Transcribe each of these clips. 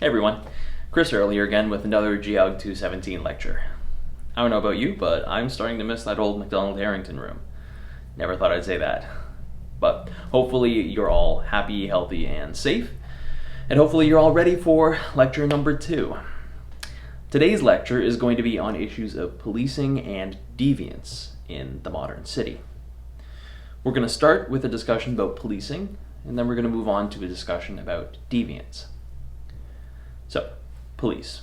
Hey everyone, Chris Earl here again with another GEOG 217 lecture. I don't know about you, but I'm starting to miss that old McDonald Harrington room. Never thought I'd say that. But hopefully you're all happy, healthy, and safe, and hopefully you're all ready for lecture number 2. Today's lecture is going to be on issues of policing and deviance in the modern city. We're going to start with a discussion about policing, and then we're going to move on to a discussion about deviance. So, police.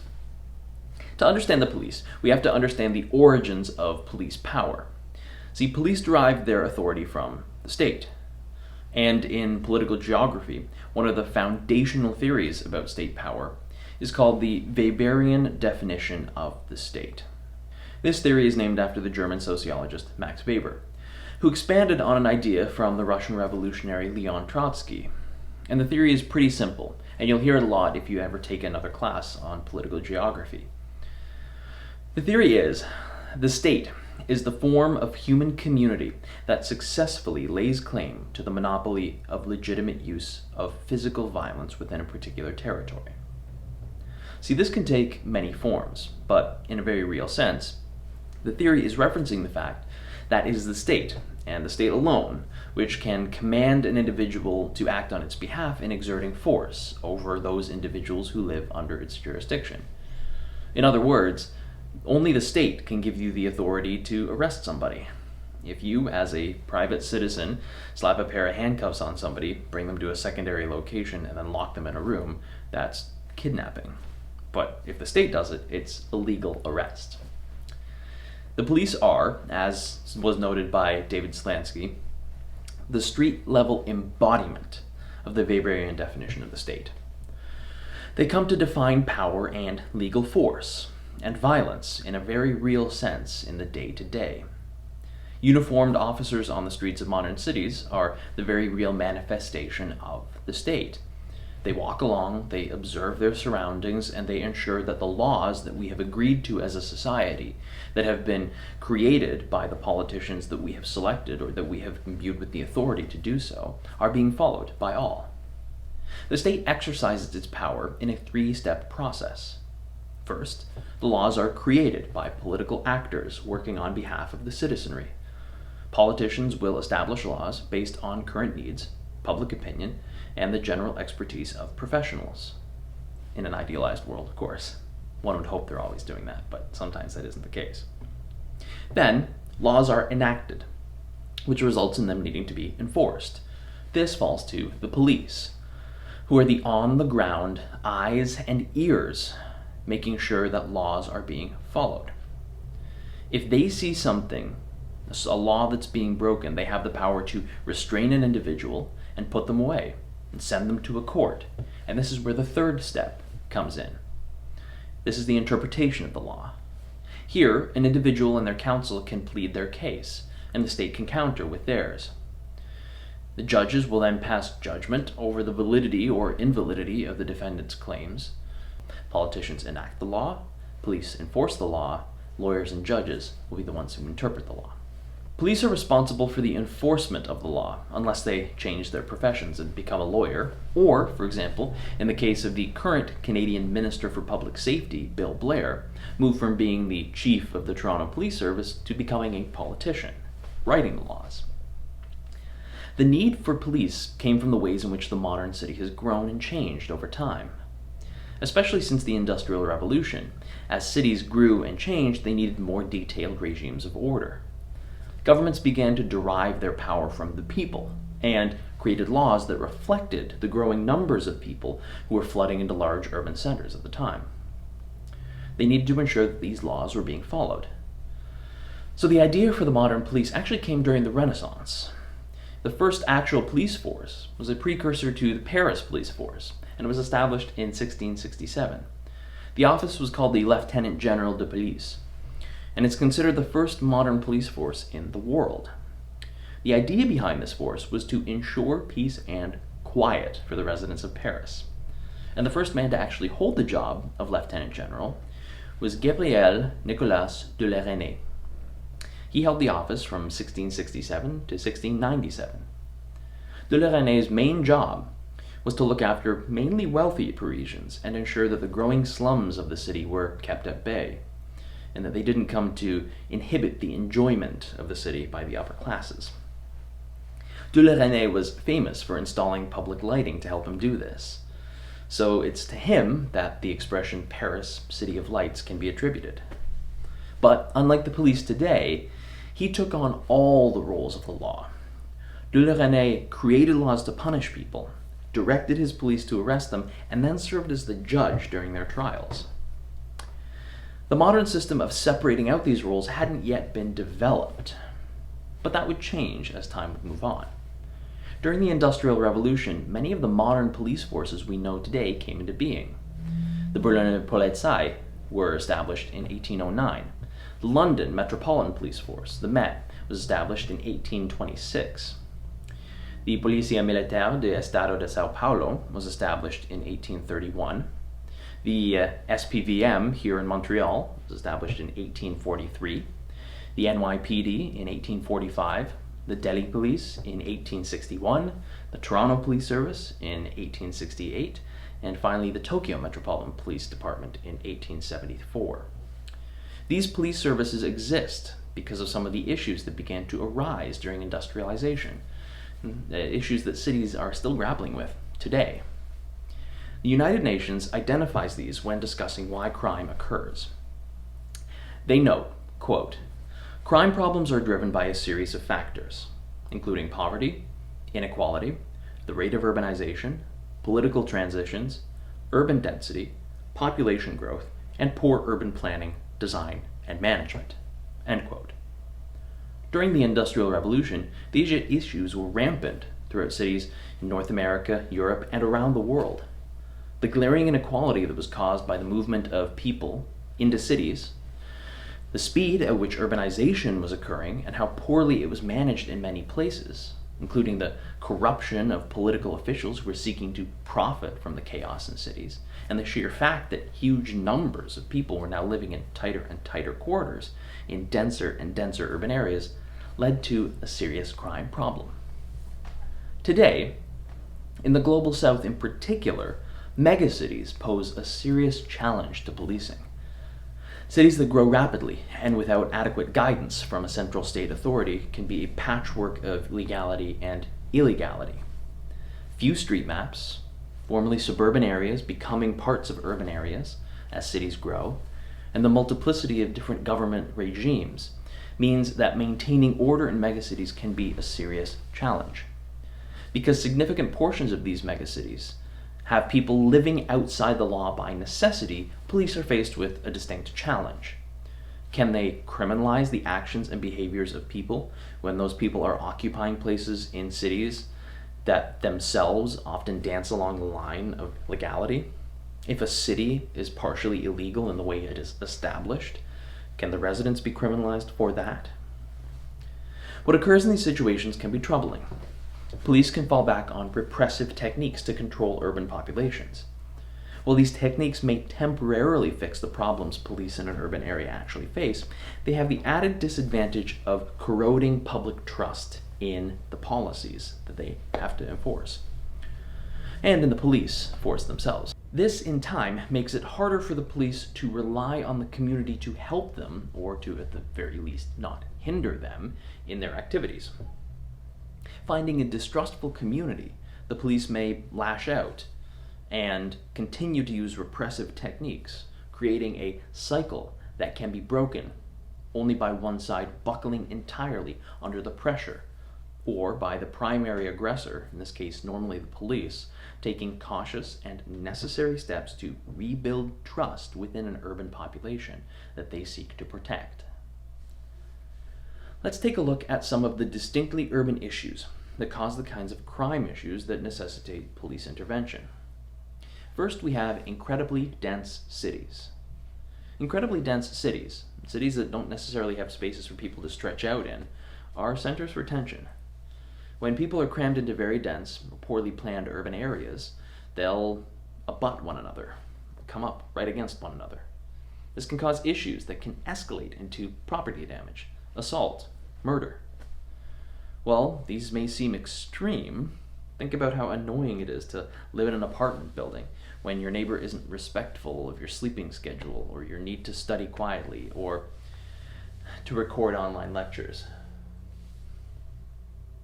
To understand the police, we have to understand the origins of police power. See, police derive their authority from the state. And in political geography, one of the foundational theories about state power is called the Weberian definition of the state. This theory is named after the German sociologist Max Weber, who expanded on an idea from the Russian revolutionary Leon Trotsky. And the theory is pretty simple, and you'll hear it a lot if you ever take another class on political geography. The theory is, the state is the form of human community that successfully lays claim to the monopoly of legitimate use of physical violence within a particular territory. See, this can take many forms, but in a very real sense, the theory is referencing the fact that it is the state, and the state alone, which can command an individual to act on its behalf in exerting force over those individuals who live under its jurisdiction. In other words, only the state can give you the authority to arrest somebody. If you, as a private citizen, slap a pair of handcuffs on somebody, bring them to a secondary location, and then lock them in a room, that's kidnapping. But if the state does it, it's illegal arrest. The police are, as was noted by David Slansky, the street-level embodiment of the Weberian definition of the state. They come to define power and legal force, and violence in a very real sense in the day-to-day. Uniformed officers on the streets of modern cities are the very real manifestation of the state. They walk along, they observe their surroundings, and they ensure that the laws that we have agreed to as a society, that have been created by the politicians that we have selected or that we have imbued with the authority to do so, are being followed by all. The state exercises its power in a 3-step process. First, the laws are created by political actors working on behalf of the citizenry. Politicians will establish laws based on current needs, public opinion, and the general expertise of professionals. In an idealized world, of course. One would hope they're always doing that, but sometimes that isn't the case. Then, laws are enacted, which results in them needing to be enforced. This falls to the police, who are the on-the-ground eyes and ears, making sure that laws are being followed. If they see something, a law that's being broken, they have the power to restrain an individual and put them away and send them to a court. And this is where the 3rd step comes in. This is the interpretation of the law. Here, an individual and their counsel can plead their case, and the state can counter with theirs. The judges will then pass judgment over the validity or invalidity of the defendant's claims. Politicians enact the law, police enforce the law, lawyers and judges will be the ones who interpret the law. Police are responsible for the enforcement of the law, unless they change their professions and become a lawyer, or, for example, in the case of the current Canadian Minister for Public Safety, Bill Blair, moved from being the chief of the Toronto Police Service to becoming a politician, writing the laws. The need for police came from the ways in which the modern city has grown and changed over time. Especially since the Industrial Revolution, as cities grew and changed, they needed more detailed regimes of order. Governments began to derive their power from the people and created laws that reflected the growing numbers of people who were flooding into large urban centers at the time. They needed to ensure that these laws were being followed. So the idea for the modern police actually came during the Renaissance. The first actual police force was a precursor to the Paris police force, and it was established in 1667. The office was called the Lieutenant General de Police, and it's considered the first modern police force in the world. The idea behind this force was to ensure peace and quiet for the residents of Paris. And the first man to actually hold the job of Lieutenant General was Gabriel Nicolas de la Reynie. He held the office from 1667 to 1697. De la Reynier's main job was to look after mainly wealthy Parisians and ensure that the growing slums of the city were kept at bay, and that they didn't come to inhibit the enjoyment of the city by the upper classes. De la Reynie was famous for installing public lighting to help him do this, so it's to him that the expression Paris, City of Lights can be attributed. But unlike the police today, he took on all the roles of the law. De la Reynie created laws to punish people, directed his police to arrest them, and then served as the judge during their trials. The modern system of separating out these roles hadn't yet been developed, but that would change as time would move on. During the Industrial Revolution, many of the modern police forces we know today came into being. The Berliner Polizei were established in 1809. The London Metropolitan Police Force, the Met, was established in 1826. The Policia Militar de Estado de Sao Paulo was established in 1831. The SPVM here in Montreal was established in 1843. The NYPD in 1845. The Delhi Police in 1861, the Toronto Police Service in 1868, and finally the Tokyo Metropolitan Police Department in 1874. These police services exist because of some of the issues that began to arise during industrialization, issues that cities are still grappling with today. The United Nations identifies these when discussing why crime occurs. They note, quote, "Crime problems are driven by a series of factors, including poverty, inequality, the rate of urbanization, political transitions, urban density, population growth, and poor urban planning, design, and management." End quote. During the Industrial Revolution, these issues were rampant throughout cities in North America, Europe, and around the world. The glaring inequality that was caused by the movement of people into cities, the speed at which urbanization was occurring, and how poorly it was managed in many places, including the corruption of political officials who were seeking to profit from the chaos in cities, and the sheer fact that huge numbers of people were now living in tighter and tighter quarters in denser and denser urban areas, led to a serious crime problem. Today, in the Global South in particular, megacities pose a serious challenge to policing. Cities that grow rapidly and without adequate guidance from a central state authority can be a patchwork of legality and illegality. Few street maps, formerly suburban areas becoming parts of urban areas as cities grow, and the multiplicity of different government regimes means that maintaining order in megacities can be a serious challenge. Because significant portions of these megacities have people living outside the law by necessity, police are faced with a distinct challenge. Can they criminalize the actions and behaviors of people when those people are occupying places in cities that themselves often dance along the line of legality? If a city is partially illegal in the way it is established, can the residents be criminalized for that? What occurs in these situations can be troubling. Police can fall back on repressive techniques to control urban populations. While these techniques may temporarily fix the problems police in an urban area actually face, they have the added disadvantage of corroding public trust in the policies that they have to enforce, and in the police force themselves. This, in time, makes it harder for the police to rely on the community to help them, or to, at the very least, not hinder them in their activities. Finding a distrustful community, the police may lash out and continue to use repressive techniques, creating a cycle that can be broken only by one side buckling entirely under the pressure, or by the primary aggressor, in this case normally the police, taking cautious and necessary steps to rebuild trust within an urban population that they seek to protect. Let's take a look at some of the distinctly urban issues that cause the kinds of crime issues that necessitate police intervention. First, we have incredibly dense cities. Incredibly dense cities, cities that don't necessarily have spaces for people to stretch out in, are centers for tension. When people are crammed into very dense, poorly planned urban areas, they'll abut one another, come up right against one another. This can cause issues that can escalate into property damage, assault, murder. Well, these may seem extreme, Think about how annoying it is to live in an apartment building when your neighbor isn't respectful of your sleeping schedule, or your need to study quietly, or to record online lectures.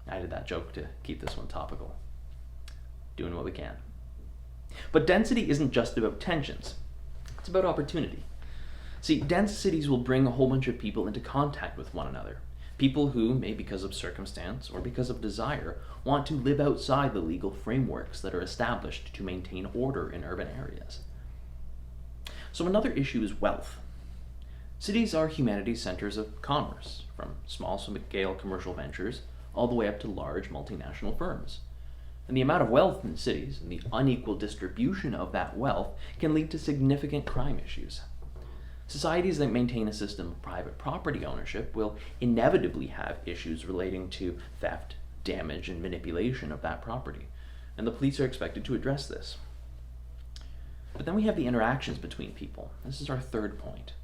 I did that joke to keep this one topical. Doing what we can. But density isn't just about tensions. It's about opportunity. See, dense cities will bring a whole bunch of people into contact with one another. People who, may because of circumstance or because of desire, want to live outside the legal frameworks that are established to maintain order in urban areas. So another issue is wealth. Cities are humanity's centers of commerce, from small-scale commercial ventures all the way up to large multinational firms. And the amount of wealth in cities and the unequal distribution of that wealth can lead to significant crime issues. Societies that maintain a system of private property ownership will inevitably have issues relating to theft, damage, and manipulation of that property, and the police are expected to address this. But then we have the interactions between people. This is our third point.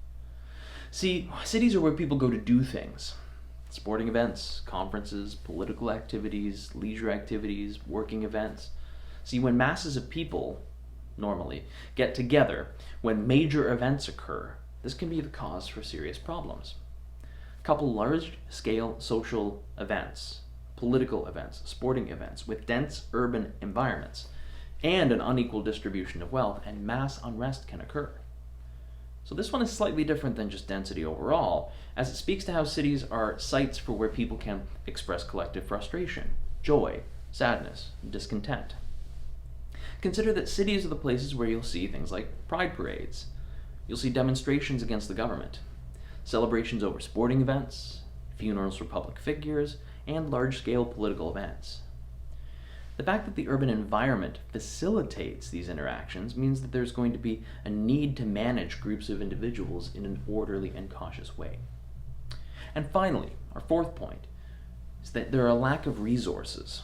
See, cities are where people go to do things. Sporting events, conferences, political activities, leisure activities, working events. See, when masses of people, normally, get together, when major events occur, this can be the cause for serious problems. Couple large-scale social events, political events, sporting events, with dense urban environments, and an unequal distribution of wealth, and mass unrest can occur. So this one is slightly different than just density overall, as it speaks to how cities are sites for where people can express collective frustration, joy, sadness, and discontent. Consider that cities are the places where you'll see things like pride parades. You'll see demonstrations against the government, celebrations over sporting events, funerals for public figures, and large-scale political events. The fact that the urban environment facilitates these interactions means that there's going to be a need to manage groups of individuals in an orderly and cautious way. And finally, our fourth point is that there are a lack of resources.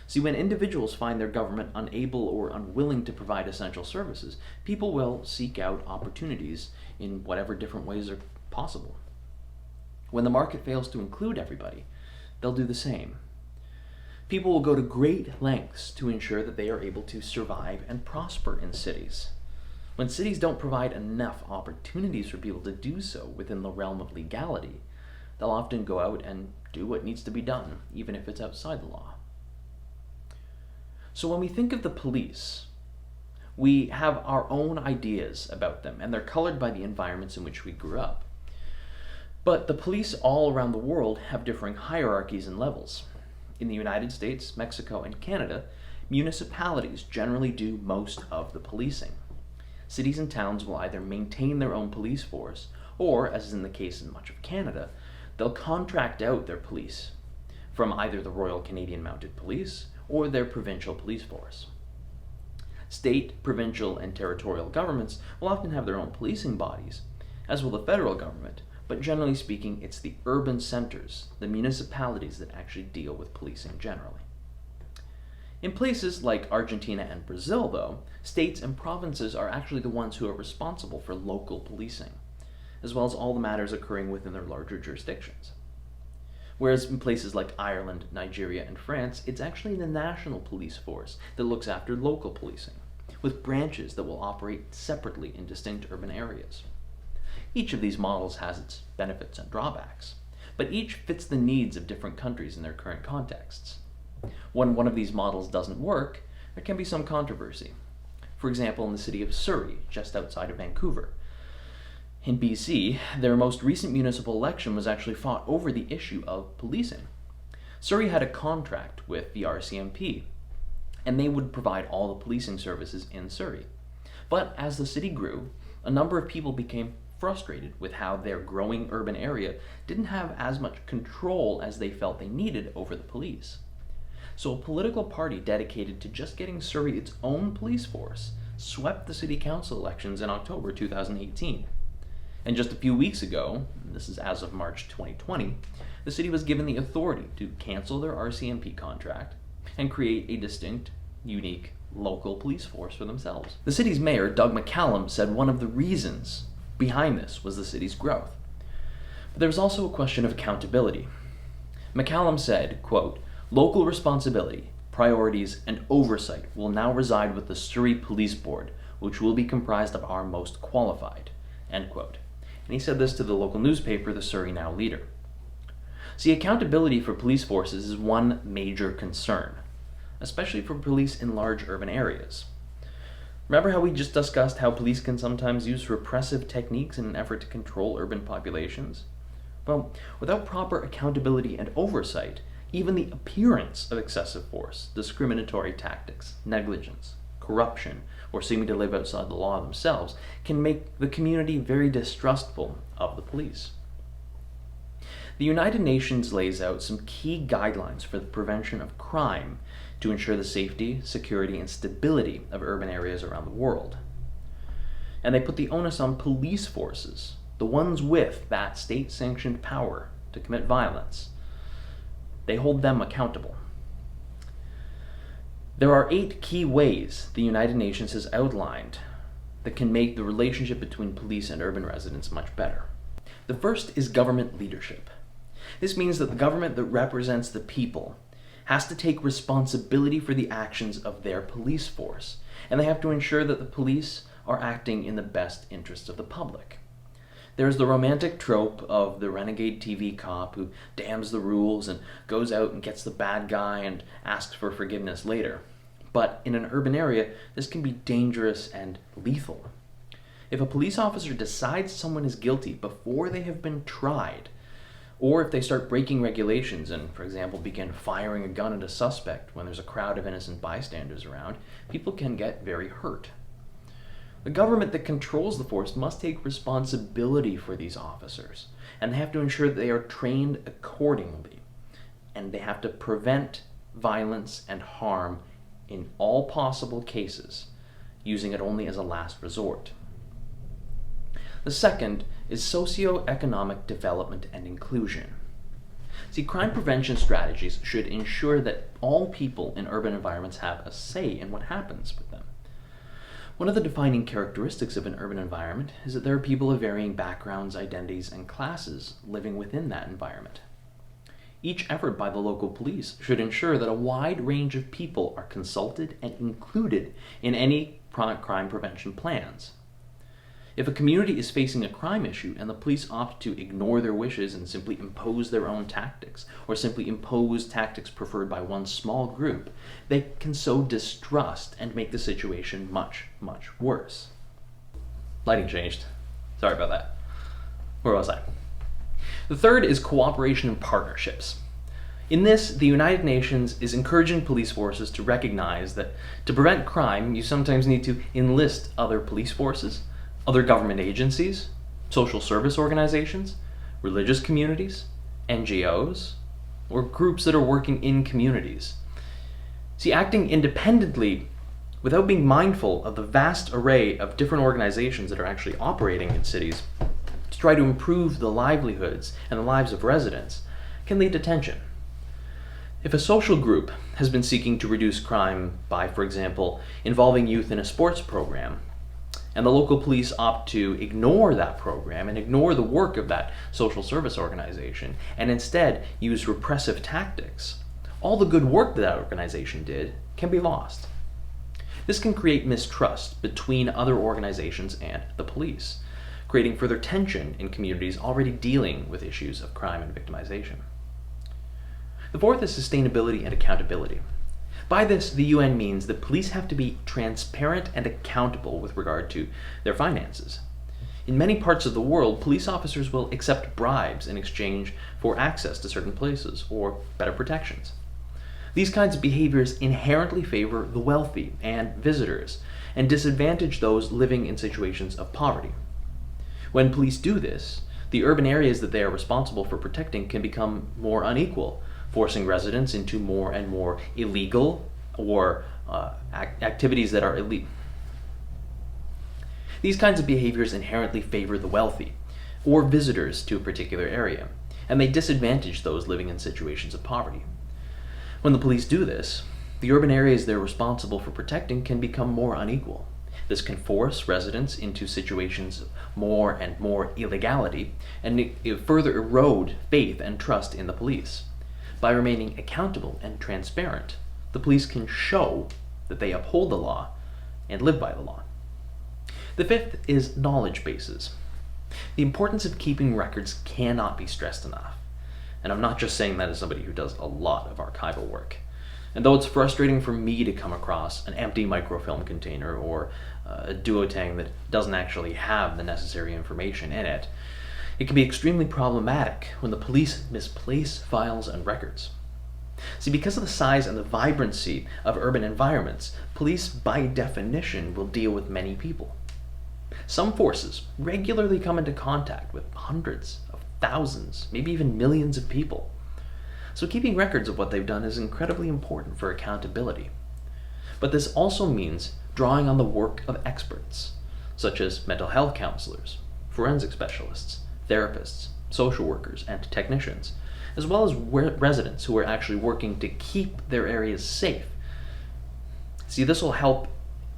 See, when individuals find their government unable or unwilling to provide essential services, people will seek out opportunities in whatever different ways are possible. When the market fails to include everybody, they'll do the same. People will go to great lengths to ensure that they are able to survive and prosper in cities. When cities don't provide enough opportunities for people to do so within the realm of legality, they'll often go out and do what needs to be done, even if it's outside the law. So when we think of the police, we have our own ideas about them, and they're colored by the environments in which we grew up. But the police all around the world have differing hierarchies and levels. In the United States, Mexico, and Canada, municipalities generally do most of the policing. Cities and towns will either maintain their own police force, or, as is in the case in much of Canada, they'll contract out their police from either the Royal Canadian Mounted Police or their provincial police force. State, provincial, and territorial governments will often have their own policing bodies, as will the federal government, but generally speaking, it's the urban centers, the municipalities, that actually deal with policing generally. In places like Argentina and Brazil, though, states and provinces are actually the ones who are responsible for local policing, as well as all the matters occurring within their larger jurisdictions. Whereas in places like Ireland, Nigeria, and France, it's actually the national police force that looks after local policing, with branches that will operate separately in distinct urban areas. Each of these models has its benefits and drawbacks, but each fits the needs of different countries in their current contexts. When one of these models doesn't work, there can be some controversy. For example, in the city of Surrey, just outside of Vancouver. In BC, their most recent municipal election was actually fought over the issue of policing. Surrey had a contract with the RCMP, and they would provide all the policing services in Surrey. But as the city grew, a number of people became frustrated with how their growing urban area didn't have as much control as they felt they needed over the police. So a political party dedicated to just getting Surrey its own police force swept the city council elections in October 2018. And just a few weeks ago, this is as of March 2020, the city was given the authority to cancel their RCMP contract and create a distinct, unique, local police force for themselves. The city's mayor, Doug McCallum, said one of the reasons behind this was the city's growth. But there was also a question of accountability. McCallum said, quote, "Local responsibility, priorities, and oversight will now reside with the Surrey Police Board, which will be comprised of our most qualified." End quote. And he said this to the local newspaper, the Surrey Now Leader. See, accountability for police forces is one major concern, especially for police in large urban areas. Remember how we just discussed how police can sometimes use repressive techniques in an effort to control urban populations? Well, without proper accountability and oversight, even the appearance of excessive force, discriminatory tactics, negligence, corruption, or seeming to live outside the law themselves can make the community very distrustful of the police. The United Nations lays out some key guidelines for the prevention of crime to ensure the safety, security, and stability of urban areas around the world. And they put the onus on police forces, the ones with that state-sanctioned power to commit violence. They hold them accountable. There are 8 key ways the United Nations has outlined that can make the relationship between police and urban residents much better. The first is government leadership. This means that the government that represents the people has to take responsibility for the actions of their police force, and they have to ensure that the police are acting in the best interests of the public. There's the romantic trope of the renegade TV cop who damns the rules and goes out and gets the bad guy and asks for forgiveness later. But in an urban area, this can be dangerous and lethal. If a police officer decides someone is guilty before they have been tried, or if they start breaking regulations and, for example, begin firing a gun at a suspect when there's a crowd of innocent bystanders around, people can get very hurt. The government that controls the force must take responsibility for these officers, and they have to ensure that they are trained accordingly, and they have to prevent violence and harm in all possible cases, using it only as a last resort. The second is socioeconomic development and inclusion. See, crime prevention strategies should ensure that all people in urban environments have a say in what happens with them. One of the defining characteristics of an urban environment is that there are people of varying backgrounds, identities, and classes living within that environment. Each effort by the local police should ensure that a wide range of people are consulted and included in any crime prevention plans. If a community is facing a crime issue and the police opt to ignore their wishes and simply impose their own tactics, or simply impose tactics preferred by one small group, they can sow distrust and make the situation much, much worse. Lighting changed. Sorry about that. Where was I? The third is cooperation and partnerships. In this, the United Nations is encouraging police forces to recognize that to prevent crime, you sometimes need to enlist other police forces, other government agencies, social service organizations, religious communities, NGOs, or groups that are working in communities. See, acting independently without being mindful of the vast array of different organizations that are actually operating in cities to try to improve the livelihoods and the lives of residents can lead to tension. If a social group has been seeking to reduce crime by, for example, involving youth in a sports program, and the local police opt to ignore that program and ignore the work of that social service organization and instead use repressive tactics, all the good work that organization did can be lost. This can create mistrust between other organizations and the police, creating further tension in communities already dealing with issues of crime and victimization. The fourth is sustainability and accountability. By this, the UN means that police have to be transparent and accountable with regard to their finances. In many parts of the world, police officers will accept bribes in exchange for access to certain places or better protections. These kinds of behaviors inherently favor the wealthy and visitors and disadvantage those living in situations of poverty. When police do this, the urban areas that they are responsible for protecting can become more unequal, forcing residents into more and more illegal or activities that are illegal. These kinds of behaviors inherently favor the wealthy or visitors to a particular area, and they disadvantage those living in situations of poverty. When the police do this, the urban areas they're responsible for protecting can become more unequal. This can force residents into situations of more and more illegality and further erode faith and trust in the police. By remaining accountable and transparent, the police can show that they uphold the law and live by the law. The fifth is knowledge bases. The importance of keeping records cannot be stressed enough. And I'm not just saying that as somebody who does a lot of archival work. And though it's frustrating for me to come across an empty microfilm container or a duotang that doesn't actually have the necessary information in it, it can be extremely problematic when the police misplace files and records. See, because of the size and the vibrancy of urban environments, police by definition will deal with many people. Some forces regularly come into contact with hundreds of thousands, maybe even millions of people. So keeping records of what they've done is incredibly important for accountability. But this also means drawing on the work of experts, such as mental health counselors, forensic specialists, therapists, social workers, and technicians, as well as residents who are actually working to keep their areas safe. See, this will help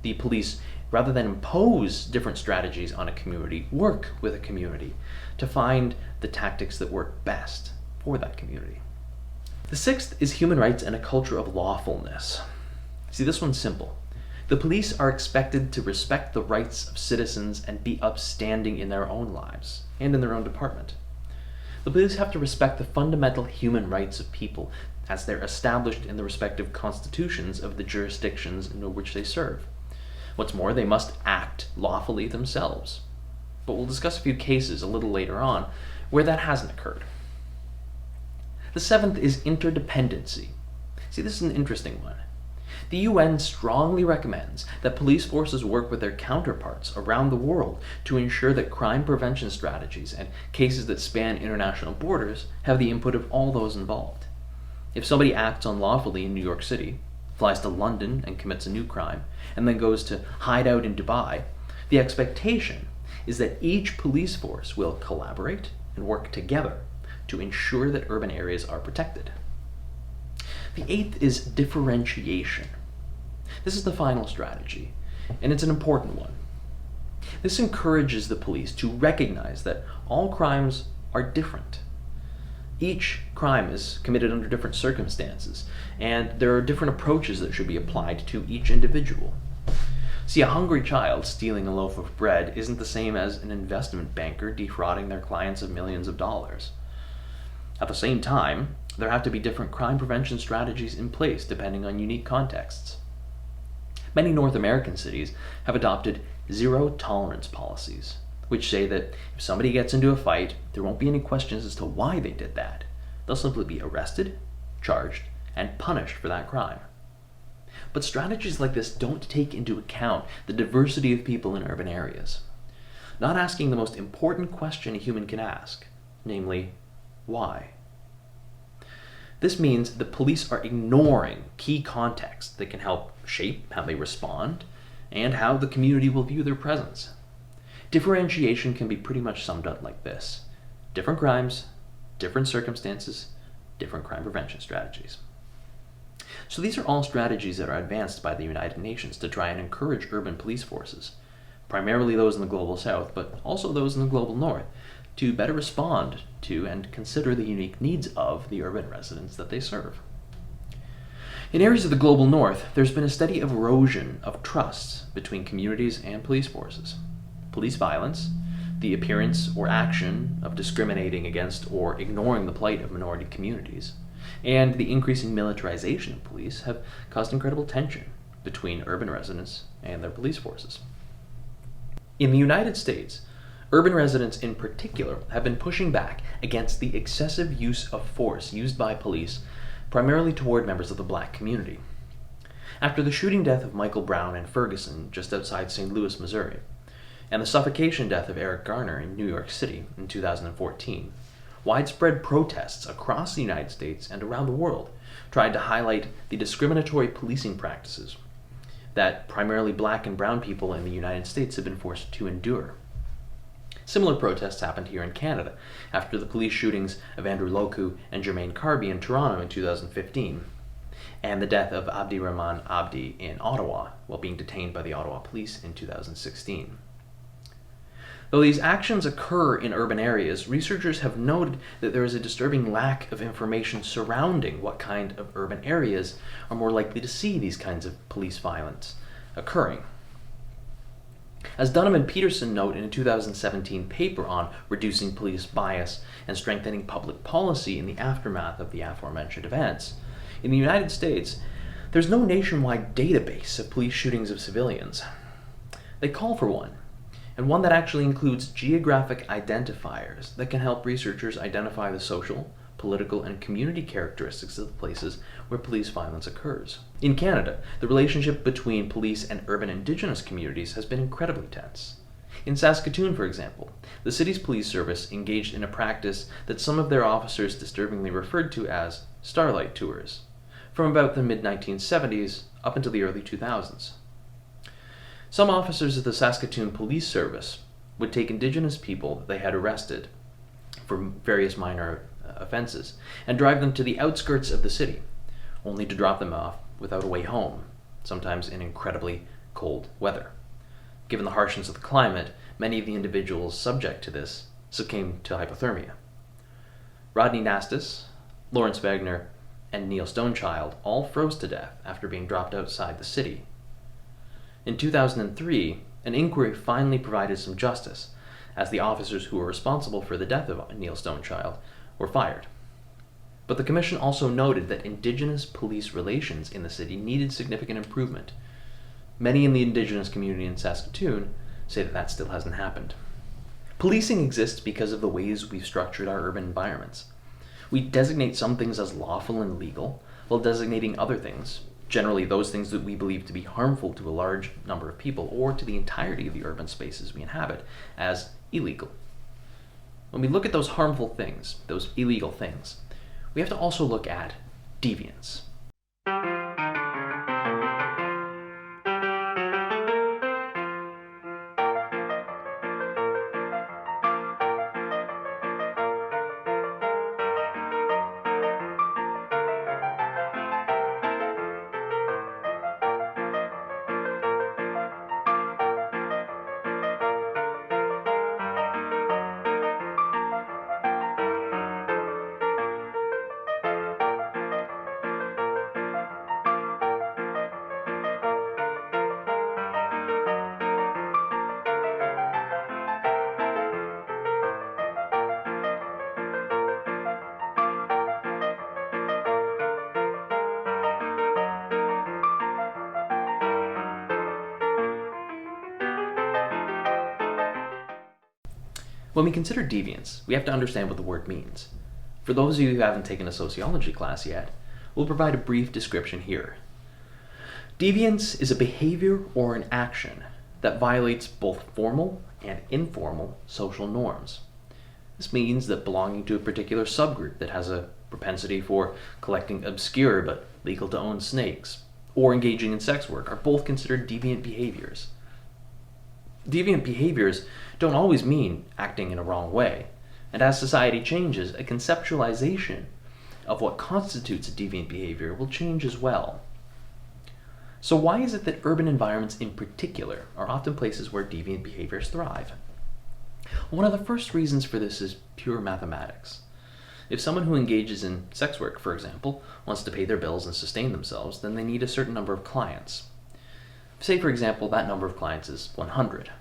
the police, rather than impose different strategies on a community, work with a community to find the tactics that work best for that community. The sixth is human rights and a culture of lawfulness. See, this one's simple. The police are expected to respect the rights of citizens and be upstanding in their own lives and in their own department. The police have to respect the fundamental human rights of people as they're established in the respective constitutions of the jurisdictions in which they serve. What's more, they must act lawfully themselves. But we'll discuss a few cases a little later on where that hasn't occurred. The seventh is interdependency. See, this is an interesting one. The UN strongly recommends that police forces work with their counterparts around the world to ensure that crime prevention strategies and cases that span international borders have the input of all those involved. If somebody acts unlawfully in New York City, flies to London and commits a new crime, and then goes to hide out in Dubai, the expectation is that each police force will collaborate and work together to ensure that urban areas are protected. The eighth is differentiation. This is the final strategy, and it's an important one. This encourages the police to recognize that all crimes are different. Each crime is committed under different circumstances, and there are different approaches that should be applied to each individual. See, a hungry child stealing a loaf of bread isn't the same as an investment banker defrauding their clients of millions of dollars. At the same time, there have to be different crime prevention strategies in place depending on unique contexts. Many North American cities have adopted zero-tolerance policies, which say that if somebody gets into a fight, there won't be any questions as to why they did that. They'll simply be arrested, charged, and punished for that crime. But strategies like this don't take into account the diversity of people in urban areas, not asking the most important question a human can ask, namely, why? This means the police are ignoring key context that can help shape how they respond and how the community will view their presence. Differentiation can be pretty much summed up like this: different crimes, different circumstances, different crime prevention strategies. So these are all strategies that are advanced by the United Nations to try and encourage urban police forces, primarily those in the global south, but also those in the global north, to better respond to and consider the unique needs of the urban residents that they serve. In areas of the global north, there's been a steady erosion of trust between communities and police forces. Police violence, the appearance or action of discriminating against or ignoring the plight of minority communities, and the increasing militarization of police have caused incredible tension between urban residents and their police forces. In the United States, urban residents in particular have been pushing back against the excessive use of force used by police, primarily toward members of the black community. After the shooting death of Michael Brown in Ferguson, just outside St. Louis, Missouri, and the suffocation death of Eric Garner in New York City in 2014, widespread protests across the United States and around the world tried to highlight the discriminatory policing practices that primarily black and brown people in the United States have been forced to endure. Similar protests happened here in Canada after the police shootings of Andrew Loku and Jermaine Carby in Toronto in 2015, and the death of Abdi Rahman Abdi in Ottawa while being detained by the Ottawa police in 2016. Though these actions occur in urban areas, researchers have noted that there is a disturbing lack of information surrounding what kind of urban areas are more likely to see these kinds of police violence occurring. As Dunham and Peterson note in a 2017 paper on reducing police bias and strengthening public policy in the aftermath of the aforementioned events, in the United States, there's no nationwide database of police shootings of civilians. They call for one, and one that actually includes geographic identifiers that can help researchers identify the social, political, and community characteristics of the places where police violence occurs. In Canada, the relationship between police and urban Indigenous communities has been incredibly tense. In Saskatoon, for example, the city's police service engaged in a practice that some of their officers disturbingly referred to as starlight tours, from about the mid-1970s up until the early 2000s. Some officers of the Saskatoon Police Service would take Indigenous people that they had arrested for various minor offenses and drive them to the outskirts of the city, only to drop them off without a way home, sometimes in incredibly cold weather. Given the harshness of the climate, many of the individuals subject to this succumbed to hypothermia. Rodney Nastis, Lawrence Wagner, and Neil Stonechild all froze to death after being dropped outside the city. In 2003, an inquiry finally provided some justice, as the officers who were responsible for the death of Neil Stonechild were fired. But the commission also noted that Indigenous police relations in the city needed significant improvement. Many in the Indigenous community in Saskatoon say that that still hasn't happened. Policing exists because of the ways we've structured our urban environments. We designate some things as lawful and legal, while designating other things, generally those things that we believe to be harmful to a large number of people or to the entirety of the urban spaces we inhabit, as illegal. When we look at those harmful things, those illegal things, we have to also look at deviance. When we consider deviance, we have to understand what the word means. For those of you who haven't taken a sociology class yet, we'll provide a brief description here. Deviance is a behavior or an action that violates both formal and informal social norms. This means that belonging to a particular subgroup that has a propensity for collecting obscure but legal to own snakes, or engaging in sex work, are both considered deviant behaviors. Deviant behaviors don't always mean acting in a wrong way, and as society changes, a conceptualization of what constitutes a deviant behavior will change as well. So why is it that urban environments in particular are often places where deviant behaviors thrive? One of the first reasons for this is pure mathematics. If someone who engages in sex work, for example, wants to pay their bills and sustain themselves, then they need a certain number of clients. Say, for example, that number of clients is 100.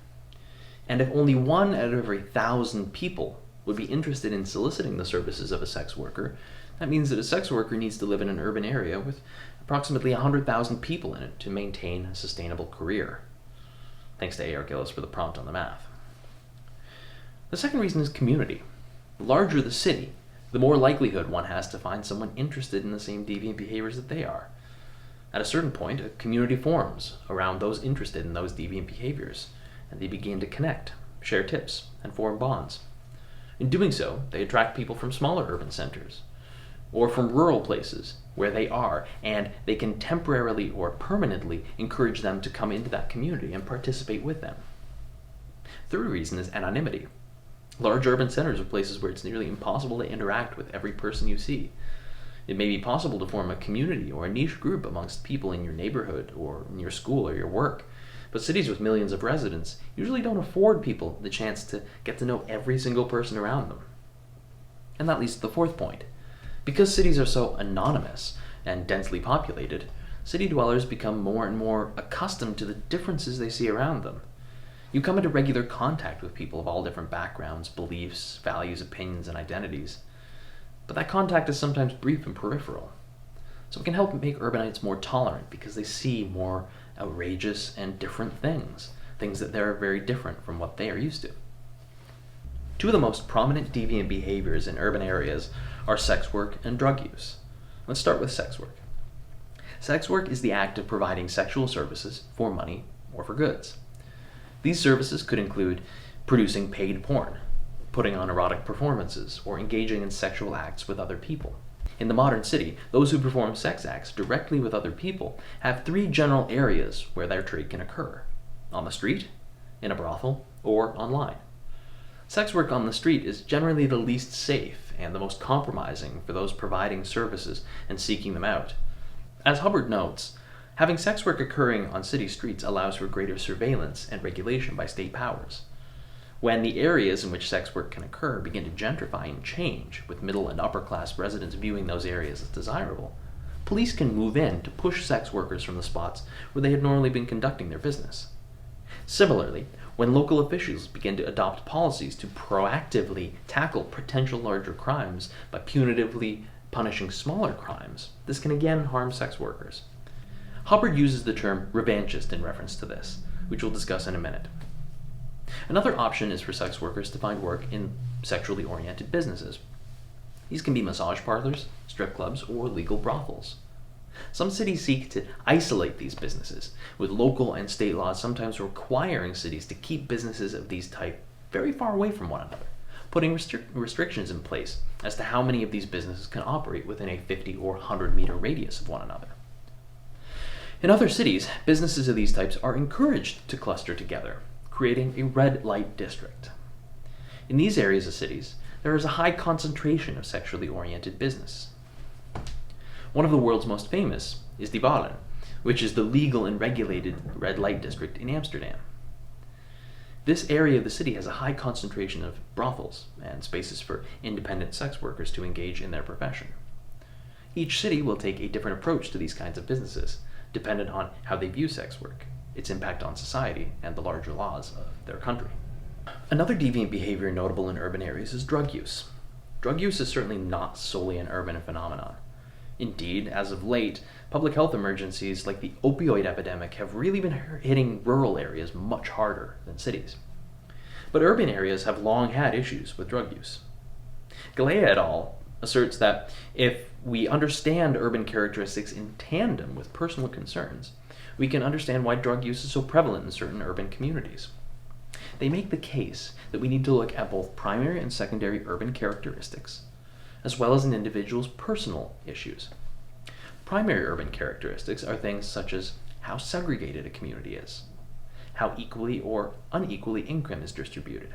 And if only 1 out of every 1,000 people would be interested in soliciting the services of a sex worker, that means that a sex worker needs to live in an urban area with approximately 100,000 people in it to maintain a sustainable career. Thanks to A.R. Gillis for the prompt on the math. The second reason is community. The larger the city, the more likelihood one has to find someone interested in the same deviant behaviors that they are. At a certain point, a community forms around those interested in those deviant behaviors, and they begin to connect, share tips, and form bonds. In doing so, they attract people from smaller urban centers, or from rural places where they are, and they can temporarily or permanently encourage them to come into that community and participate with them. Third reason is anonymity. Large urban centers are places where it's nearly impossible to interact with every person you see. It may be possible to form a community or a niche group amongst people in your neighborhood or in your school or your work, But cities with millions of residents usually don't afford people the chance to get to know every single person around them. And that leads to the fourth point. Because cities are so anonymous and densely populated, city dwellers become more and more accustomed to the differences they see around them. You come into regular contact with people of all different backgrounds, beliefs, values, opinions, and identities. But that contact is sometimes brief and peripheral. So it can help make urbanites more tolerant because they see more outrageous and different things that they're very different from what they are used to. Two of the most prominent deviant behaviors in urban areas are sex work and drug use. Let's start with sex work. Sex work is the act of providing sexual services for money or for goods. These services could include producing paid porn, putting on erotic performances, or engaging in sexual acts with other people. In the modern city, those who perform sex acts directly with other people have three general areas where their trade can occur: on the street, in a brothel, or online. Sex work on the street is generally the least safe and the most compromising for those providing services and seeking them out. As Hubbard notes, having sex work occurring on city streets allows for greater surveillance and regulation by state powers. When the areas in which sex work can occur begin to gentrify and change, with middle and upper class residents viewing those areas as desirable, police can move in to push sex workers from the spots where they had normally been conducting their business. Similarly, when local officials begin to adopt policies to proactively tackle potential larger crimes by punitively punishing smaller crimes, this can again harm sex workers. Hubbard uses the term revanchist in reference to this, which we'll discuss in a minute. Another option is for sex workers to find work in sexually oriented businesses. These can be massage parlors, strip clubs, or legal brothels. Some cities seek to isolate these businesses, with local and state laws sometimes requiring cities to keep businesses of these type very far away from one another, putting restrictions in place as to how many of these businesses can operate within a 50 or 100 meter radius of one another. In other cities, businesses of these types are encouraged to cluster together, creating a red light district. In these areas of cities, there is a high concentration of sexually oriented business. One of the world's most famous is Deviance, which is the legal and regulated red light district in Amsterdam. This area of the city has a high concentration of brothels and spaces for independent sex workers to engage in their profession. Each city will take a different approach to these kinds of businesses, dependent on how they view sex work, its impact on society, and the larger laws of their country. Another deviant behavior notable in urban areas is drug use. Drug use is certainly not solely an urban phenomenon. Indeed, as of late, public health emergencies like the opioid epidemic have really been hitting rural areas much harder than cities. But urban areas have long had issues with drug use. Galea et al. Asserts that if we understand urban characteristics in tandem with personal concerns, we can understand why drug use is so prevalent in certain urban communities. They make the case that we need to look at both primary and secondary urban characteristics, as well as an individual's personal issues. Primary urban characteristics are things such as how segregated a community is, how equally or unequally income is distributed,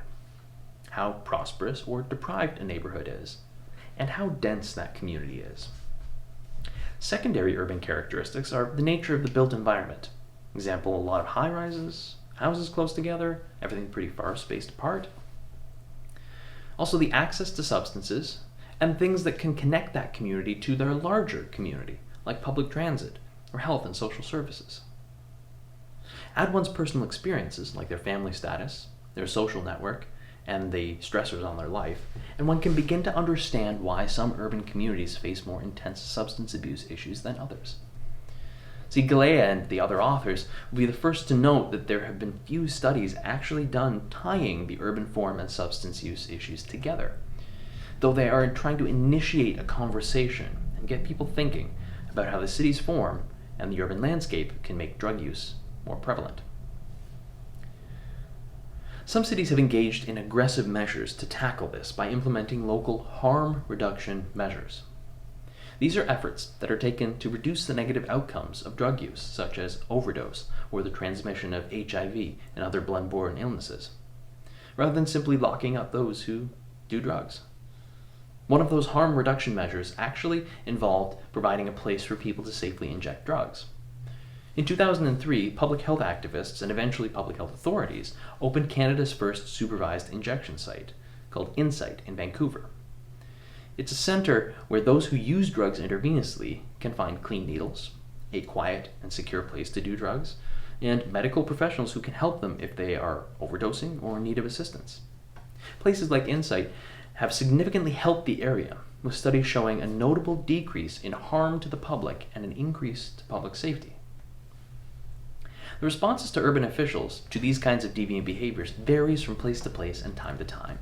how prosperous or deprived a neighborhood is, and how dense that community is. Secondary urban characteristics are the nature of the built environment. Example, a lot of high-rises, houses close together, everything pretty far spaced apart. Also, the access to substances and things that can connect that community to their larger community, like public transit or health and social services. Add one's personal experiences, like their family status, their social network, and the stressors on their life, and one can begin to understand why some urban communities face more intense substance abuse issues than others. See, Galea and the other authors will be the first to note that there have been few studies actually done tying the urban form and substance use issues together, though they are trying to initiate a conversation and get people thinking about how the city's form and the urban landscape can make drug use more prevalent. Some cities have engaged in aggressive measures to tackle this by implementing local harm reduction measures. These are efforts that are taken to reduce the negative outcomes of drug use, such as overdose or the transmission of HIV and other blood-borne illnesses, rather than simply locking up those who do drugs. One of those harm reduction measures actually involved providing a place for people to safely inject drugs. In 2003, public health activists and eventually public health authorities opened Canada's first supervised injection site, called Insight in Vancouver. It's a center where those who use drugs intravenously can find clean needles, a quiet and secure place to do drugs, and medical professionals who can help them if they are overdosing or in need of assistance. Places like Insight have significantly helped the area, with studies showing a notable decrease in harm to the public and an increase to public safety. The responses to urban officials to these kinds of deviant behaviors varies from place to place and time to time.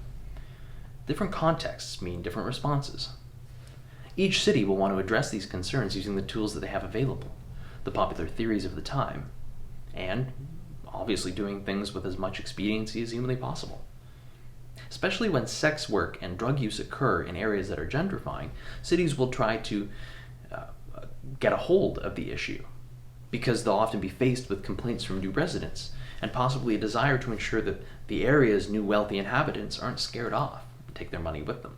Different contexts mean different responses. Each city will want to address these concerns using the tools that they have available, the popular theories of the time, and obviously doing things with as much expediency as humanly possible. Especially when sex work and drug use occur in areas that are gentrifying, cities will try to get a hold of the issue, because they'll often be faced with complaints from new residents and possibly a desire to ensure that the area's new wealthy inhabitants aren't scared off and take their money with them.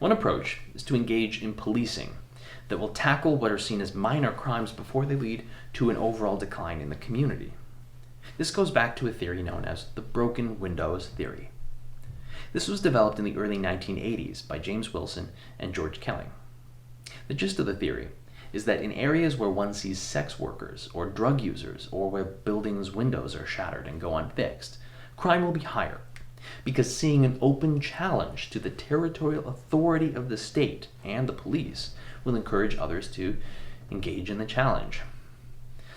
One approach is to engage in policing that will tackle what are seen as minor crimes before they lead to an overall decline in the community. This goes back to a theory known as the broken windows theory. This was developed in the early 1980s by James Wilson and George Kelly. The gist of the theory is that in areas where one sees sex workers or drug users, or where buildings' windows are shattered and go unfixed, crime will be higher, because seeing an open challenge to the territorial authority of the state and the police will encourage others to engage in the challenge.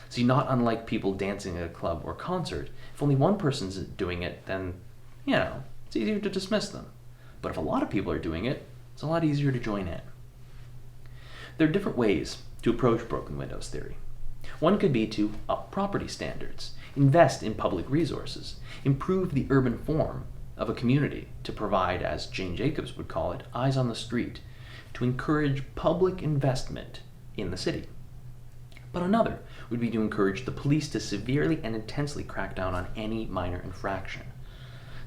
See, not unlike people dancing at a club or concert, if only one person's doing it, then, it's easier to dismiss them. But if a lot of people are doing it, it's a lot easier to join in. There are different ways to approach broken windows theory. One could be to up property standards, invest in public resources, improve the urban form of a community to provide, as Jane Jacobs would call it, eyes on the street, to encourage public investment in the city. But another would be to encourage the police to severely and intensely crack down on any minor infraction.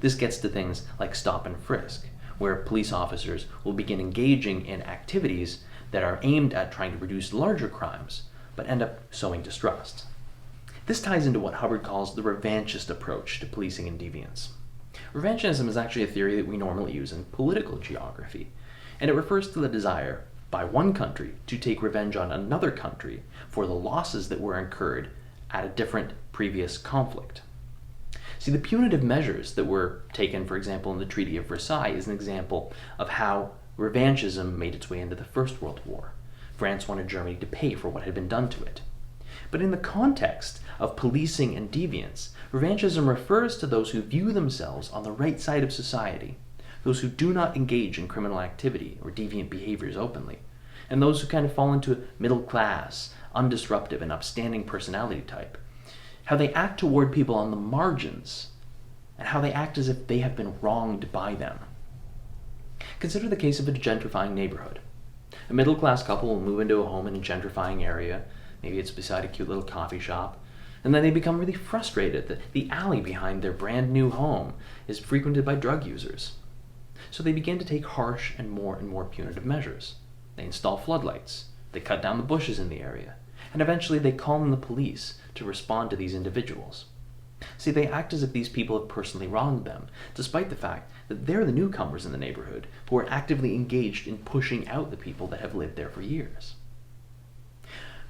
This gets to things like stop and frisk, where police officers will begin engaging in activities that are aimed at trying to reduce larger crimes, but end up sowing distrust. This ties into what Hubbard calls the revanchist approach to policing and deviance. Revanchism is actually a theory that we normally use in political geography, and it refers to the desire by one country to take revenge on another country for the losses that were incurred at a different previous conflict. See, the punitive measures that were taken, for example, in the Treaty of Versailles is an example of how revanchism made its way into the First World War. France wanted Germany to pay for what had been done to it. But in the context of policing and deviance, revanchism refers to those who view themselves on the right side of society, those who do not engage in criminal activity or deviant behaviors openly, and those who kind of fall into a middle class, undisruptive, and upstanding personality type. How they act toward people on the margins, and how they act as if they have been wronged by them. Consider the case of a gentrifying neighborhood. A middle-class couple will move into a home in a gentrifying area, maybe it's beside a cute little coffee shop, and then they become really frustrated that the alley behind their brand new home is frequented by drug users. So they begin to take harsh and more punitive measures. They install floodlights, they cut down the bushes in the area, and eventually they call in the police to respond to these individuals. See, they act as if these people have personally wronged them, despite the fact that they're the newcomers in the neighborhood who are actively engaged in pushing out the people that have lived there for years.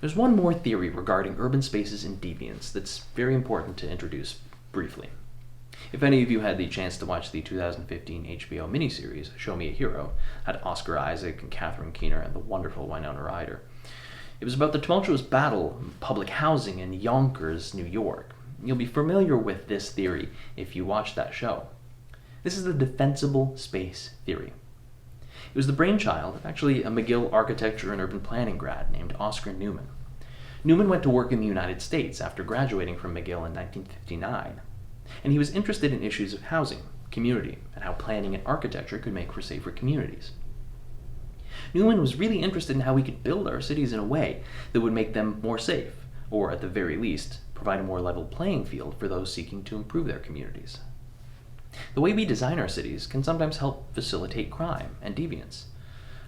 There's one more theory regarding urban spaces and deviance that's very important to introduce briefly. If any of you had the chance to watch the 2015 HBO miniseries Show Me a Hero, had Oscar Isaac and Catherine Keener and the wonderful Winona Ryder. It was about the tumultuous battle of public housing in Yonkers, New York. You'll be familiar with this theory if you watch that show. This is the defensible space theory. It was the brainchild of actually a McGill architecture and urban planning grad named Oscar Newman. Newman went to work in the United States after graduating from McGill in 1959, and he was interested in issues of housing, community, and how planning and architecture could make for safer communities. Newman was really interested in how we could build our cities in a way that would make them more safe, or at the very least, provide a more level playing field for those seeking to improve their communities. The way we design our cities can sometimes help facilitate crime and deviance.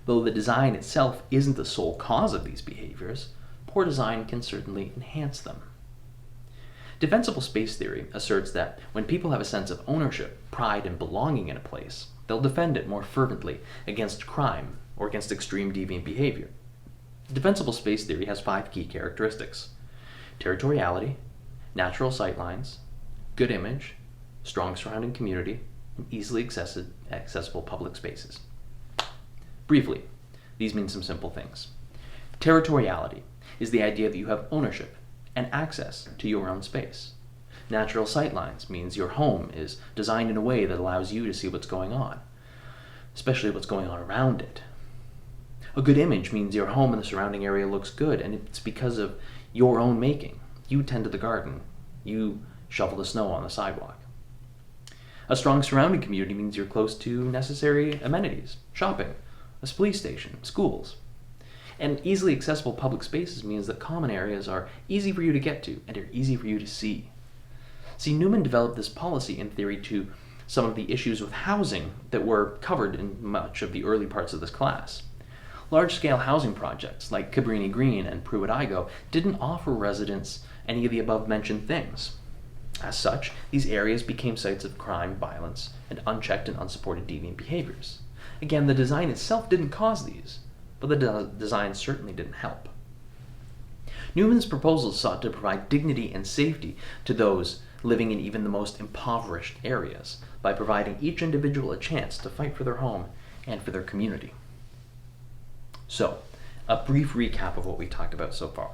Though the design itself isn't the sole cause of these behaviors, poor design can certainly enhance them. Defensible space theory asserts that when people have a sense of ownership, pride, and belonging in a place, they'll defend it more fervently against crime or against extreme deviant behavior. Defensible space theory has 5 key characteristics: territoriality, natural sightlines, good image, strong surrounding community, and easily accessible public spaces. Briefly, these mean some simple things. Territoriality is the idea that you have ownership and access to your own space. Natural sightlines means your home is designed in a way that allows you to see what's going on, especially what's going on around it. A good image means your home and the surrounding area looks good, and it's because of your own making. You tended the garden. You shovel the snow on the sidewalk. A strong surrounding community means you're close to necessary amenities, shopping, a police station, schools. And easily accessible public spaces means that common areas are easy for you to get to and are easy for you to see. See, Newman developed this policy in theory to some of the issues with housing that were covered in much of the early parts of this class. Large-scale housing projects like Cabrini Green and Pruitt-Igoe didn't offer residents any of the above-mentioned things. As such, these areas became sites of crime, violence, and unchecked and unsupported deviant behaviors. Again, the design itself didn't cause these, but the design certainly didn't help. Newman's proposals sought to provide dignity and safety to those living in even the most impoverished areas by providing each individual a chance to fight for their home and for their community. So, a brief recap of what we talked about so far.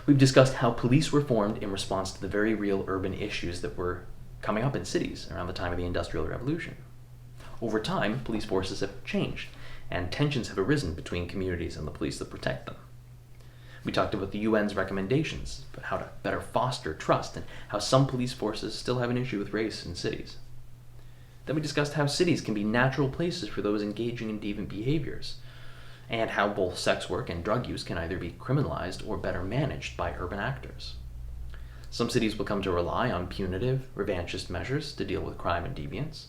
We've discussed how police were formed in response to the very real urban issues that were coming up in cities around the time of the Industrial Revolution. Over time, police forces have changed, and tensions have arisen between communities and the police that protect them. We talked about the UN's recommendations about how to better foster trust and how some police forces still have an issue with race in cities. Then we discussed how cities can be natural places for those engaging in deviant behaviors, and how both sex work and drug use can either be criminalized or better managed by urban actors. Some cities will come to rely on punitive, revanchist measures to deal with crime and deviance,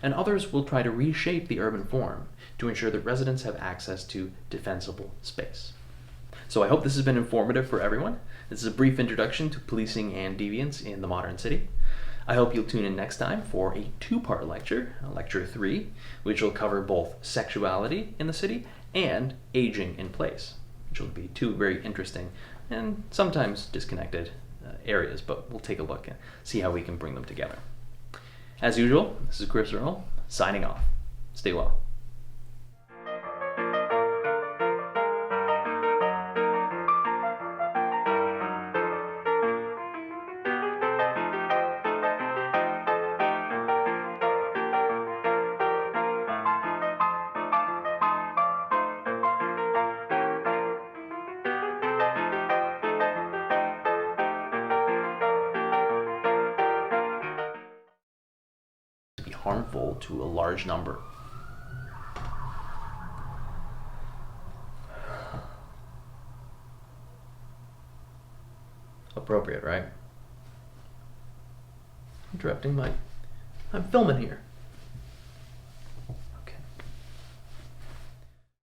and others will try to reshape the urban form to ensure that residents have access to defensible space. So I hope this has been informative for everyone. This is a brief introduction to policing and deviance in the modern city. I hope you'll tune in next time for a 2-part lecture, Lecture 3, which will cover both sexuality in the city and aging in place, which will be 2 very interesting and sometimes disconnected areas, but we'll take a look and see how we can bring them together. As usual, this is Chris Earl, signing off. Stay well. To be harmful to a large number. Appropriate, right? I'm filming here.